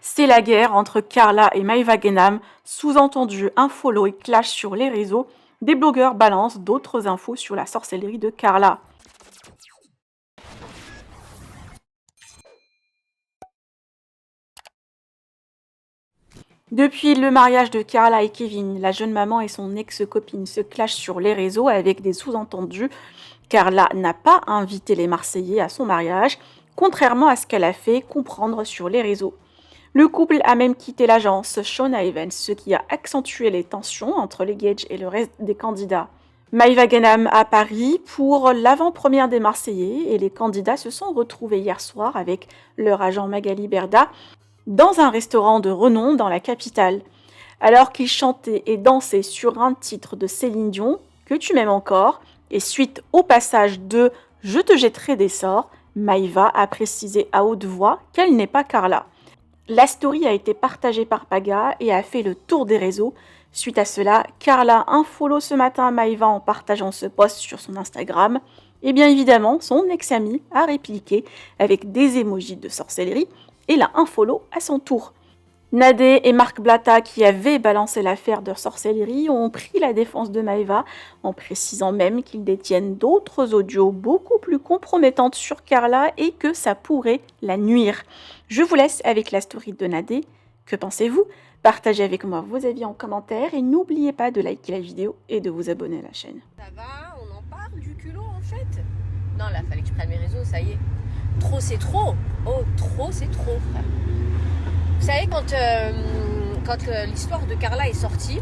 C'est la guerre entre Carla et Maeva Genam, sous-entendu un follow et clash sur les réseaux. Des blogueurs balancent d'autres infos sur la sorcellerie de Carla. Depuis le mariage de Carla et Kevin, la jeune maman et son ex-copine se clashent sur les réseaux avec des sous-entendus. Carla n'a pas invité les Marseillais à son mariage, contrairement à ce qu'elle a fait comprendre sur les réseaux. Le couple a même quitté l'agence Shona Evans, ce qui a accentué les tensions entre les Gage et le reste des candidats. Maeva Genam à Paris pour l'avant-première des Marseillais et les candidats se sont retrouvés hier soir avec leur agent Magali Berda dans un restaurant de renom dans la capitale. Alors qu'ils chantaient et dansaient sur un titre de Céline Dion, Que tu m'aimes encore, et suite au passage de Je te jetterai des sorts, Maeva a précisé à haute voix qu'elle n'est pas Carla. La story a été partagée par Paga et a fait le tour des réseaux. Suite à cela, Carla unfollow ce matin Maeva en partageant ce post sur son Instagram. Et bien évidemment, son ex-ami a répliqué avec des emojis de sorcellerie et l'a unfollow à son tour. Nadé et Marc Blatta, qui avaient balancé l'affaire de sorcellerie, ont pris la défense de Maeva en précisant même qu'ils détiennent d'autres audios beaucoup plus compromettantes sur Carla et que ça pourrait la nuire. Je vous laisse avec la story de Nadé. Que pensez-vous? Partagez avec moi vos avis en commentaire et n'oubliez pas de liker la vidéo et de vous abonner à la chaîne. Ça va, on en parle du culot en fait. Non, là, fallait que je prenne mes réseaux, ça y est. Trop, c'est trop. Oh, trop, c'est trop, frère. Vous savez, quand l'histoire de Carla est sortie,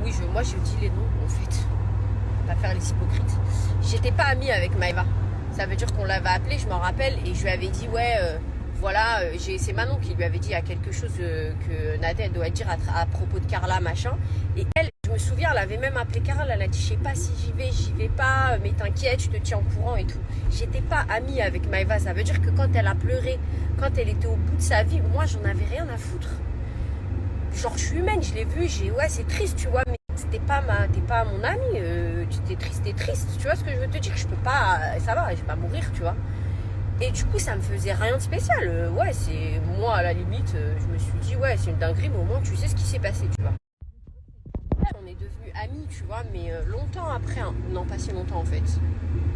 oui, moi je dis les noms en fait. On va pas faire les hypocrites. J'étais pas amie avec Maeva. Ça veut dire qu'on l'avait appelée, je m'en rappelle, et je lui avais dit, ouais, voilà, c'est Manon qui lui avait dit à quelque chose que Nadège doit dire à propos de Carla, machin. Et elle, je me souviens, elle avait même appelé Carla, elle a dit, je sais pas si j'y vais pas, mais t'inquiète, je te tiens au courant et tout. J'étais pas amie avec Maeva, ça veut dire que quand elle a pleuré, quand elle était au bout de sa vie, moi j'en avais rien à foutre. Genre je suis humaine, je l'ai vue, ouais c'est triste tu vois, mais t'es pas mon amie, t'es triste, tu vois ce que je veux te dire, je peux pas, ça va, je vais pas mourir tu vois. Et du coup ça me faisait rien de spécial, ouais c'est, moi à la limite, je me suis dit ouais c'est une dinguerie mais au moins tu sais ce qui s'est passé tu vois. On est devenus amis tu vois, mais longtemps après, hein. Non pas si longtemps en fait,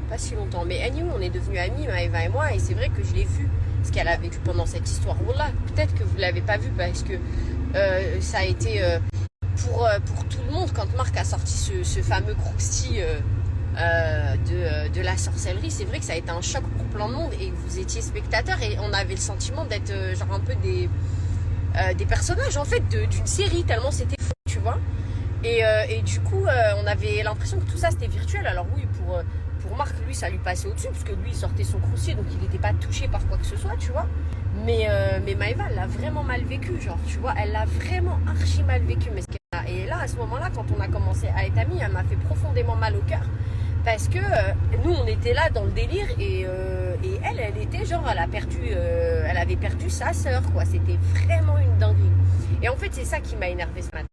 pas si longtemps, mais anyway on est devenus amis Maeva et moi, et c'est vrai que je l'ai vue, ce qu'elle a vécu pendant cette histoire-là, peut-être que vous l'avez pas vu parce que ça a été pour tout le monde quand Marc a sorti ce fameux crousty de la sorcellerie. C'est vrai que ça a été un choc pour plein de monde et vous étiez spectateurs et on avait le sentiment d'être genre un peu des personnages en fait d'une série, tellement c'était fou tu vois. Et du coup on avait l'impression que tout ça c'était virtuel. Alors oui, pour Marc, lui ça lui passait au-dessus parce que lui il sortait son crousty donc il n'était pas touché par quoi que ce soit tu vois. Mais Maeva, elle l'a vraiment mal vécu, genre, tu vois, elle l'a vraiment archi mal vécu. Et là, à ce moment-là, quand on a commencé à être amis, elle m'a fait profondément mal au cœur. Parce que nous, on était là dans le délire et elle était genre, elle avait perdu sa sœur, quoi. C'était vraiment une dinguerie. Et en fait, c'est ça qui m'a énervé ce matin.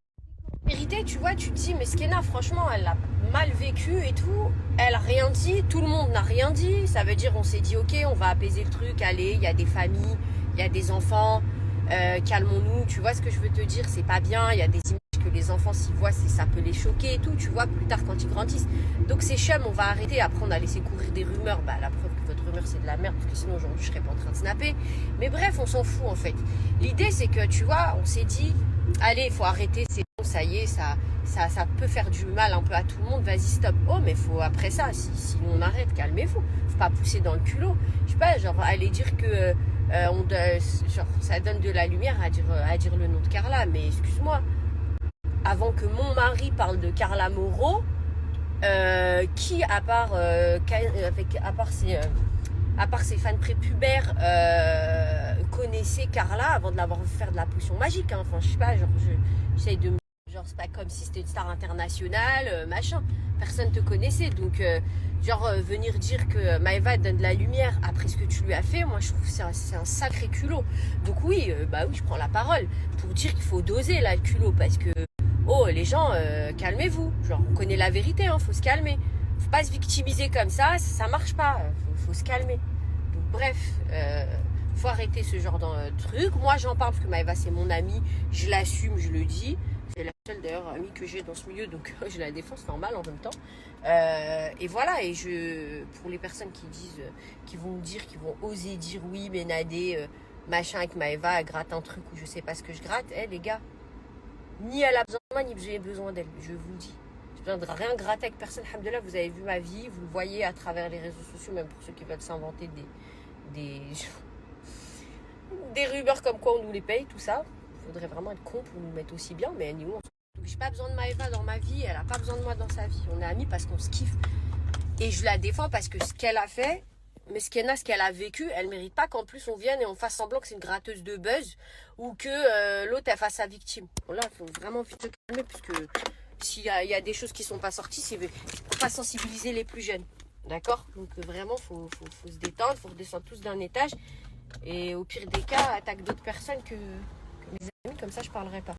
En vérité, tu vois, tu te dis, mais Skena, franchement, elle l'a mal vécu et tout. Elle a rien dit, tout le monde n'a rien dit. Ça veut dire, on s'est dit, ok, on va apaiser le truc, allez, il y a des familles, il y a des enfants, calmons-nous. Tu vois ce que je veux te dire, c'est pas bien. Il y a des images que les enfants, s'ils voient, ça peut les choquer et tout, tu vois, plus tard quand ils grandissent. Donc c'est chum, on va arrêter. Après, on a laissé courir des rumeurs. Bah, la preuve que votre rumeur, c'est de la merde, parce que sinon, aujourd'hui, je serais pas en train de snapper. Mais bref, on s'en fout, en fait. L'idée, c'est que, tu vois, on s'est dit, allez, il faut arrêter, c'est bon, ça y est, ça peut faire du mal un peu à tout le monde, vas-y, stop. Oh, mais faut, après ça, sinon on arrête, calmez-vous. Faut pas pousser dans le culot. Je sais pas, genre, aller dire que genre, ça donne de la lumière à dire le nom de Carla, mais excuse-moi. Avant que mon mari parle de Carla Moreau, qui, à part ses fans prépubères, connaissait Carla avant de l'avoir fait faire de la potion magique, hein. Enfin je sais pas, genre j'essaye de me... genre c'est pas comme si c'était une star internationale, machin, personne te connaissait, donc venir dire que Maeva donne de la lumière après ce que tu lui as fait, moi je trouve que c'est un sacré culot. Donc oui, je prends la parole pour dire qu'il faut doser là le culot, parce que oh les gens, calmez-vous, genre on connaît la vérité, hein, faut se calmer, faut pas se victimiser comme ça marche pas, faut se calmer. Donc bref, Faut arrêter ce genre de truc. Moi, j'en parle parce que Maëva, c'est mon amie. Je l'assume, je le dis. C'est la seule, d'ailleurs, amie que j'ai dans ce milieu. Donc, je la défends, c'est normal en même temps. Et voilà. Et pour les personnes qui disent, qui vont me dire, qui vont oser dire oui, mais Nadé, machin avec Maëva, elle gratte un truc ou je sais pas ce que je gratte. Les gars, ni elle a besoin de moi, ni j'ai besoin d'elle. Je vous le dis. J'ai besoin de rien gratter avec personne. Alhamdoulilah, vous avez vu ma vie. Vous le voyez à travers les réseaux sociaux, même pour ceux qui veulent s'inventer des rumeurs comme quoi on nous les paye, tout ça. Il faudrait vraiment être con pour nous mettre aussi bien, mais nous, j'ai pas besoin de Maëva dans ma vie, elle a pas besoin de moi dans sa vie. On est amis parce qu'on se kiffe. Et je la défends parce que ce qu'elle a fait, mais ce qu'elle a vécu, elle mérite pas qu'en plus on vienne et on fasse semblant que c'est une gratteuse de buzz ou que l'autre elle fasse sa victime. Bon, là, il faut vraiment vite se calmer puisque s'il y a des choses qui sont pas sorties, c'est pour pas sensibiliser les plus jeunes. D'accord? Donc vraiment, faut se détendre, faut redescendre tous d'un étage. Et au pire des cas, attaque d'autres personnes que mes amis, comme ça je parlerai pas.